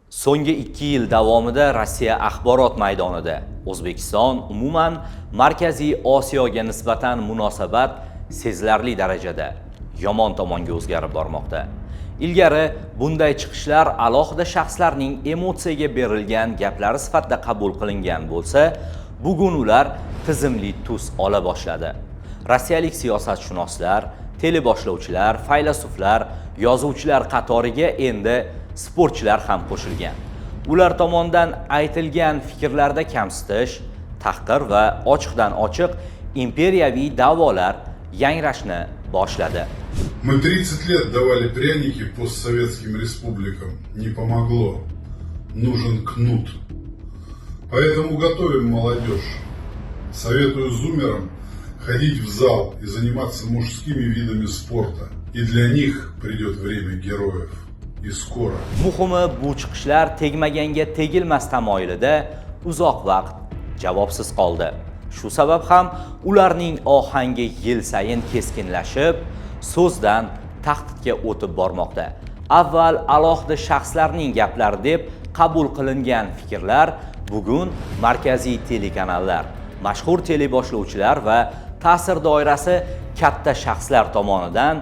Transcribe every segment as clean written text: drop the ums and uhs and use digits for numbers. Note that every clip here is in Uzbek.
So'nggi 2 yil davomida Rossiya axborot maydonida O'zbekiston umuman Markaziy Osiyoga nisbatan munosabat sezilarli darajada yomon tomonga o'zgarib bormoqda. Ilgari bunday chiqishlar alohida shaxslarning emotsiyaga berilgan gaplari sifatida qabul qilingan bo'lsa, bugun ular tizimli tus ola boshladi. Rossiyalik siyosatshunoslar, teleboshlovchilar, faylasuflar, yozuvchilar qatoriga endi sportchilar ham qo'shilgan. Ular tomonidan aytilgan fikrlarda kamsitish, tahqir va ochiqdan ochiq imperiyaviy da'volar yangrashni boshladi. Мы 30 лет давали пряники постсоветским республикам. Не помогло. Нужен кнут. Поэтому готовим молодежь. Советую зумерам ходить в зал и заниматься мужскими видами спорта. И для них придет время героев. И скоро. Muhimi bu chiqishlar tegmaganga tegilmas tamoyilida uzoq vaqt javobsiz qoldi. Shu sabab ham ularning ohangi yil sayin keskinlashib, so'zdan tahdidga o'tib bormoqda. Avval alohida shaxslarning gaplari deb qabul qilingan fikrlar bugun markaziy telekanallar, mashhur teleboshlovchilar va ta'sir doirasi katta shaxslar tomonidan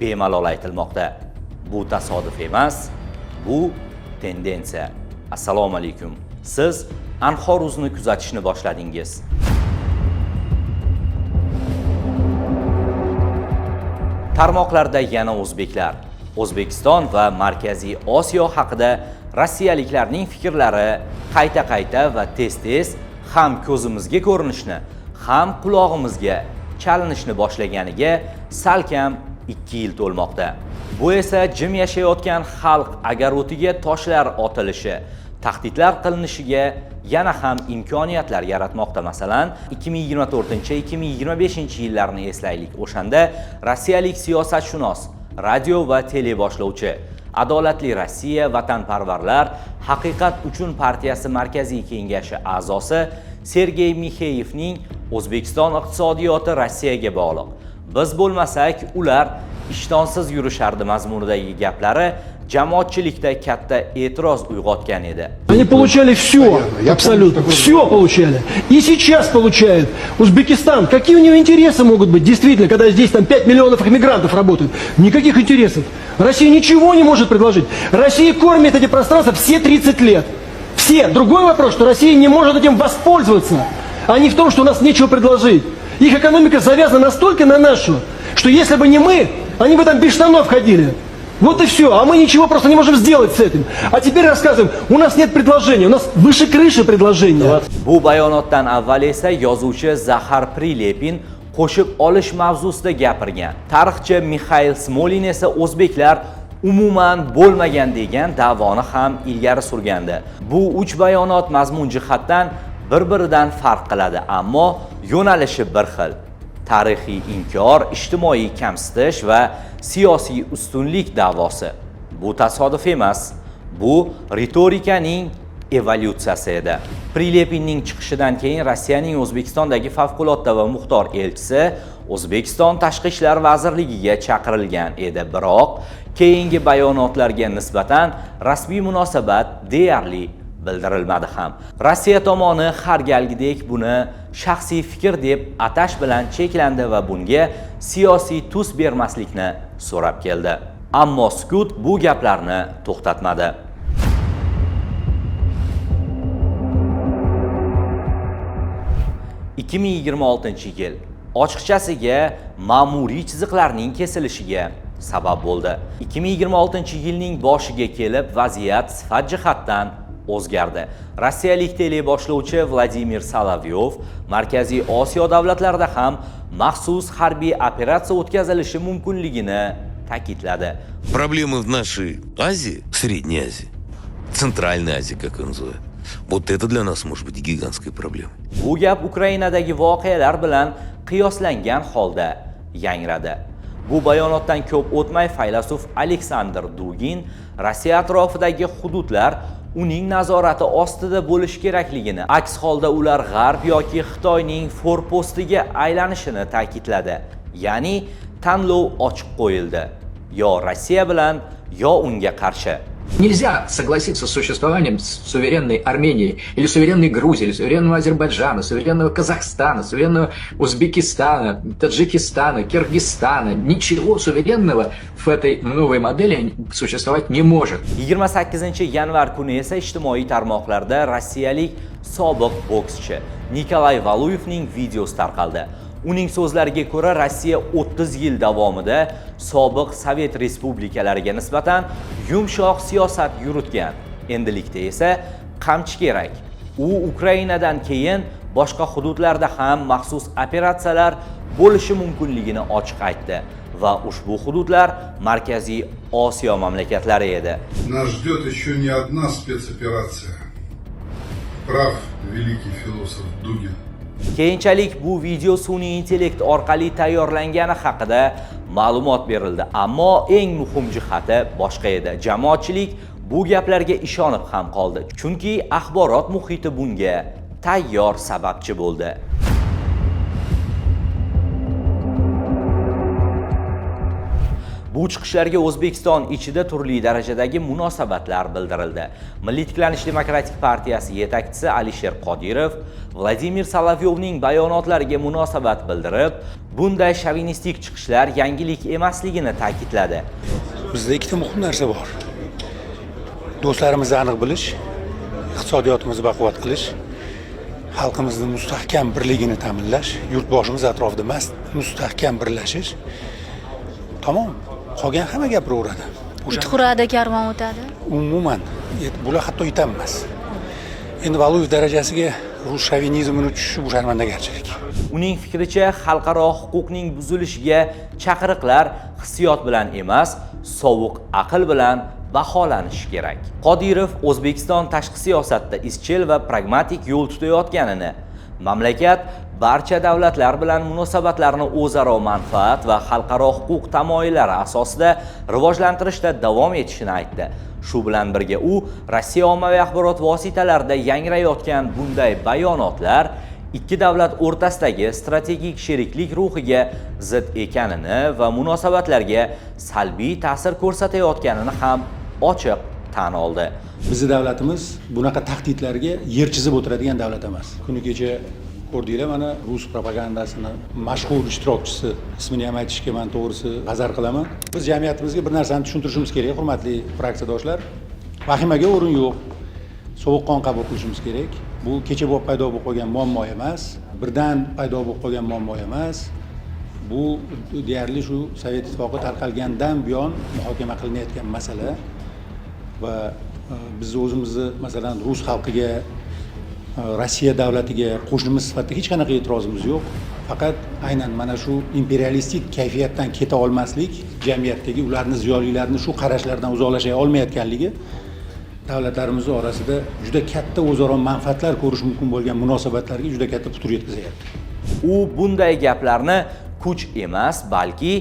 bemalol aytilmoqda. Bu tasodif emas, bu tendensiya. Assalomu alaykum. Siz Anxor.uz'ni kuzatishni boshladingiz. Tarmoqlarda yana o'zbeklar, O'zbekiston va Markaziy Osiyo haqida rossiyaliklarning fikrlari qayta-qayta va tez-tez ham ko'zimizga ko'rinishni, ham qulog'imizga chalinishni boshlaganiga salkam 2 yil to'lmoqda. Bu esa jim yashayotgan xalq agar o'tiga toshlar otilishi, tahdidlar qilinishiga yana ham imkoniyatlar yaratmoqda. Masalan, 2024-2025 yillarni eslaylik. O'shanda rossiyalik siyosatshunos, radio va teleboshlovchi, Adolatli Rossiya vatanparvarlar haqiqat uchun partiyasi markaziy kengashi a'zosi Sergey Mixeyevning O'zbekiston iqtisodiyoti Rossiyaga bog'liq. Biz bo'lmasak, ular ishtonsiz yurishardi mazmunidagi gaplari jamoatchilikda katta e'tiroz uyg'otgan edi. Они получали все, абсолютно, все получали. И сейчас получают. Узбекистан, какие у него интересы могут быть, действительно, когда здесь там 5 миллионов иммигрантов работают? Никаких интересов. Россия ничего не может предложить. Россия кормит эти пространства все 30 лет. Все. Другой вопрос, что Россия не может этим воспользоваться, а не в том, что у нас нечего предложить. Их экономика завязана настолько на нашу, что если бы не мы, они бы там без штанов ходили. Вот и все, а мы ничего просто не можем сделать с этим. А теперь рассказываем, у нас нет предложения, у нас выше крыши предложения. Bu bayonotdan avval esa yozuvchi Zahar Prilepin qo'shib olish mavzusida gapirgan. Tarixchi Mikhail Smolin esa o'zbeklar umuman bo'lmagan degan da'voni ham ilgari surgandi. Bu 3 bayonot mazmun jihatdan bir-biridan farq qiladi, ammo yo'nalishi bir xil. Tarixiy inkor, ijtimoiy kamsitish va siyosiy ustunlik da'vosi. Bu tasodif emas, bu ritorikaning evolyutsiyasi edi. Prilepinning chiqishidan keyin Rossiyaning O'zbekistondagi favqulodda va muxtor elchisi O'zbekiston Tashqi ishlar vazirligiga chaqirilgan edi, biroq keyingi bayonotlarga nisbatan rasmiy munosabat deyarli bildirilmadi ham. Rossiya tomoni har galgidek buni shaxsiy fikr deb atash bilan cheklandi va bunga siyosiy tus bermaslikni so'rab keldi. Ammo sukut bu gaplarni to'xtatmadi. (2026) yil ochiqchasiga ma'muriy chiziqlarning kesilishiga sabab bo'ldi. 2026-yilning boshiga kelib vaziyat sifat jihatdan o'zgardi. Rossiyalik teleboshlovchi Vladimir Solovyov Markaziy Osiyo davlatlarida ham maxsus harbiy operatsiya o'tkazilishi mumkinligini ta'kidladi. Проблемы в нашей Азии, Средней Азии, Центральной Азии, как ее называют, вот это для нас может быть гигантской проблемой. Bu gap Ukrainadagi voqealar bilan qiyoslangan holda yangradi. Bu bayonotdan ko'p o'tmay faylasuf Aleksandr Dugin Rossiya atrofidagi hududlar uning nazorati ostida bo'lish kerakligini, aks holda ular G'arb yoki Xitoyning forpostiga aylanishini ta'kidladi. Ya'ni tanlov ochiq qo'yildi. Yo Rossiya bilan, yo unga qarshi. Нельзя согласиться с существованием суверенной Армении, или суверенной Грузии, или суверенного Азербайджана, суверенного Казахстана, суверенного Узбекистана, Таджикистана, Киргизстана. Ничего суверенного в этой новой модели существовать не может. 28-yanvar kuni esa ijtimoiy tarmoqlarda rossiyalik sobiq bokschi Nikolay Valuyevning videosi tarqaldi. Uning so'zlariga ko'ra, Rossiya 30 yil davomida sobiq Sovet respublikalariga nisbatan yumshoq siyosat yuritgan. Endilikda esa qamchi kerak. U Ukrainadan keyin boshqa hududlarda ham maxsus operatsiyalar bo'lishi mumkinligini ochiq aytdi va ushbu hududlar Markaziy Osiyo mamlakatlari edi. Нас ждет еще не одна спецоперация. Прав великий философ Дугин. Keyinchalik bu video sun'iy intellekt orqali tayyorlangani haqida ma'lumot berildi, ammo eng muhim jihati boshqa edi. Jamoatchilik bu gaplarga ishonib ham qoldi, chunki axborot muhiti bunga tayyor sababchi bo'ldi. Bu chiqishlarga O'zbekiston ichida turli darajadagi munosabatlar bildirildi. Milliy tiklanish demokratik partiyasi yetakchisi Alisher Qodirov Vladimir Solovyovning bayonotlariga munosabat bildirib, bunday shovinistik chiqishlar yangilik emasligini ta'kidladi. Bizda ikkita muhim narsa bor. Do'stlarimizni aniq bilish, iqtisodiyotimizni baquvvat qilish, xalqimizning mustahkam birligini ta'minlash, yurtboshimiz atrofida emas, mustahkam birlashish. Tamom. Qolgan hamma gapiraveradi. Itxurada karvon o'tadi. Umuman, bular hatto yetanmas. Endi Valuyev darajasiga rus shovinizmini tushishi bu sharmandagarchilik. Uning fikricha, xalqaro huquqning buzilishiga chaqiriqlar hissiyot bilan emas, sovuq aql bilan baholanishi kerak. Qodirov O'zbekiston tashqi siyosatda izchil va pragmatik yo'l tutayotganini, mamlakat barcha davlatlar bilan munosabatlarni o'zaro manfaat va xalqaro huquq tamoyillari asosida rivojlantirishda davom etishini aytdi. Shu bilan birga u Rossiya ommaviy axborot vositalarida yangrayotgan bunday bayonotlar ikki davlat o'rtasidagi strategik sheriklik ruhiga zid ekanini va munosabatlarga salbiy ta'sir ko'rsatayotganini ham ochiq tan oldi. Bizning davlatimiz bunaqa tahdidlarga yer chizib o'tiradigan davlat emas. Kuni kecha ko'rdinglar, mana rus propagandasini mashhur ishtirokchisi, ismini ham aytishga men to'g'risi g'azar qilaman. Biz jamiyatimizga bir narsani tushuntirishimiz kerak, hurmatli fraksiyadoshlar. Vahimaga o'rin yo'q. Sovuqqon qabul qilishimiz kerak. Bu kecha bo'lib paydo bo'lib qolgan muammo emas, birdan paydo bo'lib qolgan muammo emas. Bu deyarli shu Sovet ittifoqi tarqalgandan buyon muhokama qilinayotgan masala va biz o'zimizni masalan rus xalqiga, Rossiya davlatiga qo'shnimiz sifatida hech qanaqa e'tirozimiz yo'q. Faqat aynan mana shu imperialistik kayfiyatdan keta olmaslik, jamiyatdagi ularning ziyolilarini shu qarashlardan uzoqlasha olmayotganligi davlatlarimiz orasida juda katta o'zaro manfaatlar ko'rish mumkin bo'lgan munosabatlarga juda katta putur yetkazayapti. U bunday gaplarni kuch emas, balki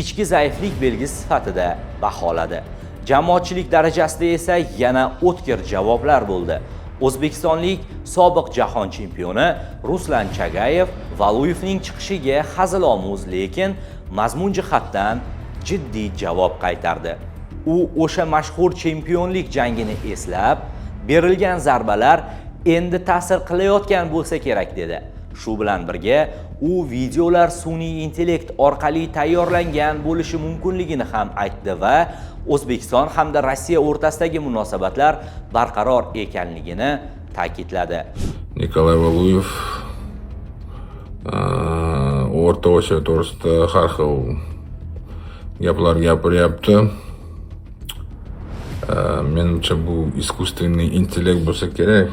ichki zaiflik belgisi sifatida baholadi. Jamoatchilik darajasida esa yana o'tkir javoblar bo'ldi. O'zbekistonlik sobiq jahon chempioni Ruslan Chagayev Valuyevning chiqishiga hazilomuz, lekin mazmun jihatdan jiddiy javob qaytardi. U o'sha mashhur chempionlik jangini eslab, berilgan zarbalar endi ta'sir qilayotgan bo'lsa kerak dedi. Shu bilan birga u videolar sun'iy intellekt orqali tayyorlangan bo'lishi mumkinligini ham aytdi va O'zbekiston hamda Rossiya o'rtasidagi munosabatlar barqaror ekanligini ta'kidladi. Nikolay Valuyev O'rta Osiyo to'g'risida har xil gaplar gapiryapti. Menimcha bu искусственный intellekt bo'lsa kerak.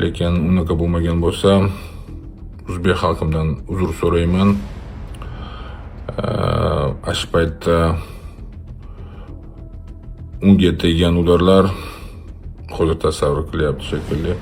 Lekin unaqa bo'lmagan bo'lsa, o'zbek xalqimdan uzr so'rayman. Shu paytda unga tegan ularlar hozir tasavvur qilyapti shekilli.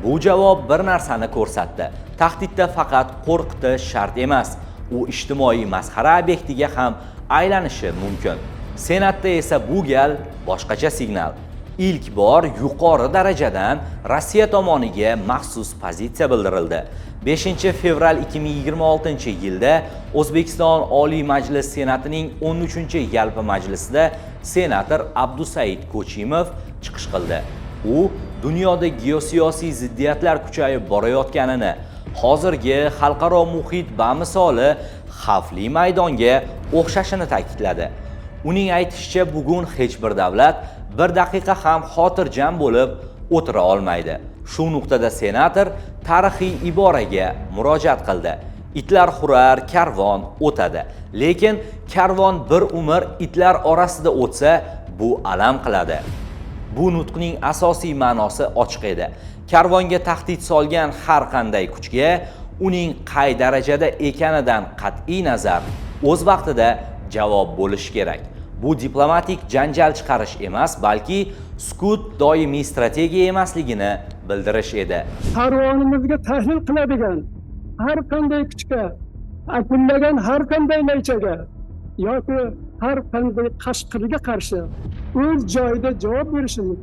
Bu javob bir narsani ko'rsatdi. Tahdidda faqat qo'rqitish shart emas, u ijtimoiy masxara obyektiga ham aylanishi mumkin. Senatda esa bu gal boshqacha signal. İlk bor yuqori darajadan Rossiya tomoniga maxsus pozitsiya bildirildi. 5 fevral 2026-yilda O'zbekiston Oliy Majlis Senatining 13-yalpi majlisida senator Abdusaid Kochimov chiqish qildi. U dunyoda geosiyosiy ziddiyatlar kuchayib borayotganini, hozirgi xalqaro muhit bamisoli xavfli maydonga o'xshashini ta'kidladi. Uning aytishicha, bugun hech bir davlat bir daqiqa ham xotirjam bo'lib o'tira olmaydi. Shu nuqtada senator tarixiy iboraga murojaat qildi. Itlar hurar, karvon o'tadi. Lekin karvon bir umr itlar orasida o'tsa, bu alam qiladi. Bu nutqning asosiy ma'nosi ochiq edi. Karvonga tahdid solgan har qanday kuchga uning qay darajada ekanidan qat'iy nazar o'z vaqtida javob bo'lishi kerak. Bu diplomatik janjal chiqarish emas, balki sukut doimiy strategiya emasligini bildirish edi. Karvonimizga tahlil qiladigan har qanday kuchga, akullagan har qanday naychaga yoki har qanday qashqirga qarshi o'z joyida javob berishimiz,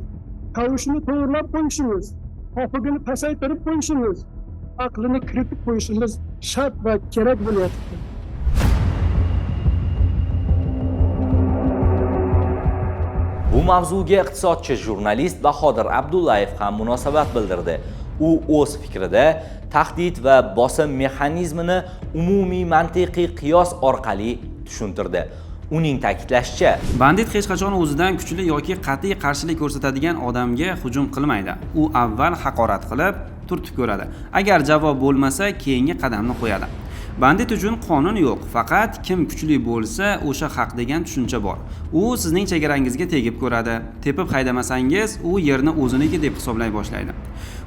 kavushini to'g'rilab qo'yishimiz, xohligini pasaytirib qo'yishimiz, aqlini kiritib qo'yishimiz shart va kerak bo'lyapti. Bu mavzuga iqtisodchi jurnalist Bahodir Abdullayev ham munosabat bildirdi. U o'z fikrida tahdid va bosim mexanizmini umumiy mantiqiy qiyos orqali tushuntirdi. Uning ta'kidlashicha, bandit hech qachon o'zidan kuchli yoki qat'iy qarshilik ko'rsatadigan odamga hujum qilmaydi. U avval haqorat qilib, turtib ko'radi. Agar javob bo'lmasa, keyingi qadamni qo'yadi. Bandit uchun qonun yo'q, faqat kim kuchli bo'lsa, o'sha haq degan tushuncha bor. U sizning chegarangizga tegib ko'radi. Tepib haydamasangiz, u yerni o'ziniki deb hisoblay boshlaydi.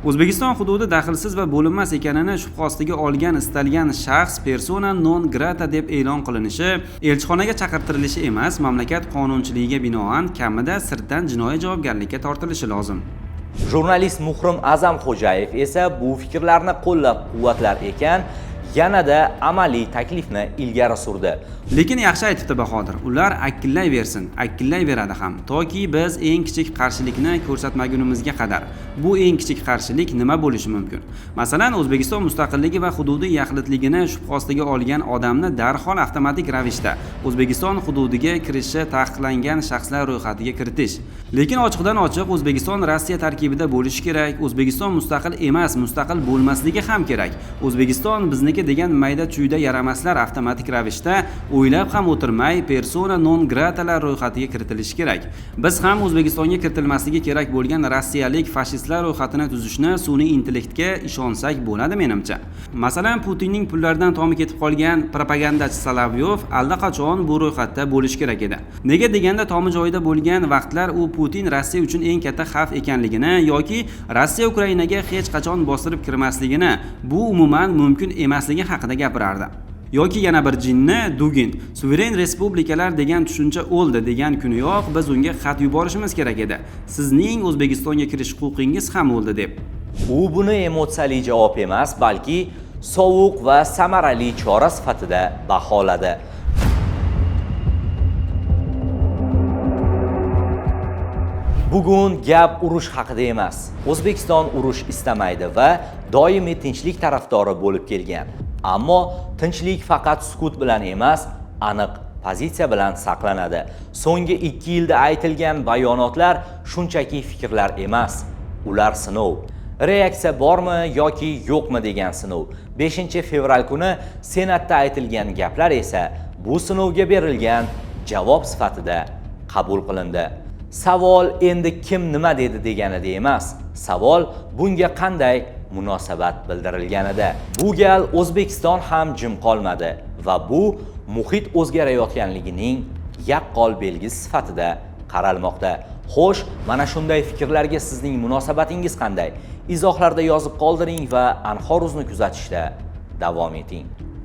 O'zbekiston hududi daxlsiz va bo'linmas ekanini shubha ostiga olgan istalgan shaxs persona non grata deb e'lon qilinishi, elchixonaga chaqirtirilishi emas, mamlakat qonunchiligiga binoan kamida sirtdan jinoiy javobgarlikka tortilishi lozim. Jurnalist Muhrim A'zamxo'jayev esa bu fikrlarni qo'llab-quvvatlar ekan, yanada amaliy taklifni ilgari surdi. Lekin yaxshi aytibdi Bahodir, ular akillayversin, akillayveradi ham, toki biz eng kichik qarshilikni ko'rsatmagunimizga qadar. Bu eng kichik qarshilik nima bo'lishi mumkin? Masalan, O'zbekiston mustaqilligi va hududiy yaxlitligini shubha ostiga olgan odamni darhol avtomatik ravishda O'zbekiston hududiga kirishi taqiqlangan shaxslar ro'yxatiga kiritish. Lekin ochiqdan ochiq O'zbekiston Rossiya tarkibida bo'lishi kerak. O'zbekiston mustaqil emas, mustaqil bo'lmasligi ham kerak. O'zbekiston bizniki degan mayda chuyda yaramaslar avtomatik ravishda o'ylab ham o'tirmay persona non gratalar ro'yxatiga kiritilishi kerak. Biz ham O'zbekistonga kiritilmasligi kerak bo'lgan rossiyalik fashistlar ro'yxatini tuzishni sun'iy intellektga ishonsak bo'ladi menimcha. Masalan, Putinning pullaridan tomi ketib qolgan propagandachi Solovyov allaqachon bu ro'yxatda bo'lishi kerak edi. Nega deganda tomi joyida bo'lgan vaqtlar u Putin Rossiya uchun eng katta xavf ekanligini yoki Rossiya Ukrainaga hech qachon bostirib kirmasligini, bu umuman mumkin emasligi haqida gapirardi. Yoki yana bir jinni Dugin suveren respublikalar degan tushuncha o'ldi degan kuniyoq biz unga xat yuborishimiz kerak edi. Sizning O'zbekistonga kirish huquqingiz ham o'ldi deb. U buni emotsiyali javob emas, balki sovuq va samarali chora sifatida baholadi. Bugun gap urush haqida emas. O'zbekiston urush istamaydi va doimiy tinchlik tarafdori bo'lib kelgan. Ammo tinchlik faqat sukut bilan emas, aniq pozitsiya bilan saqlanadi. So'nggi 2 yilda aytilgan bayonotlar shunchaki fikrlar emas, ular sinov. Reaksiya bormi yoki yo'qmi degan sinov. 5-fevral kuni Senatda aytilgan gaplar esa bu sinovga berilgan javob sifatida qabul qilindi. Savol endi kim nima dedi deganida emas, savol bunga qanday munosabat bildirilganida. Bu gal O'zbekiston ham jim qolmadi va bu muhit o'zgarayotganligining yaqqol belgisi sifatida qaralmoqda. Xo'sh, mana shunday fikrlarga sizning munosabatingiz qanday? Izohlarda yozib qoldiring va Anhor.uz'ni kuzatishda davom eting.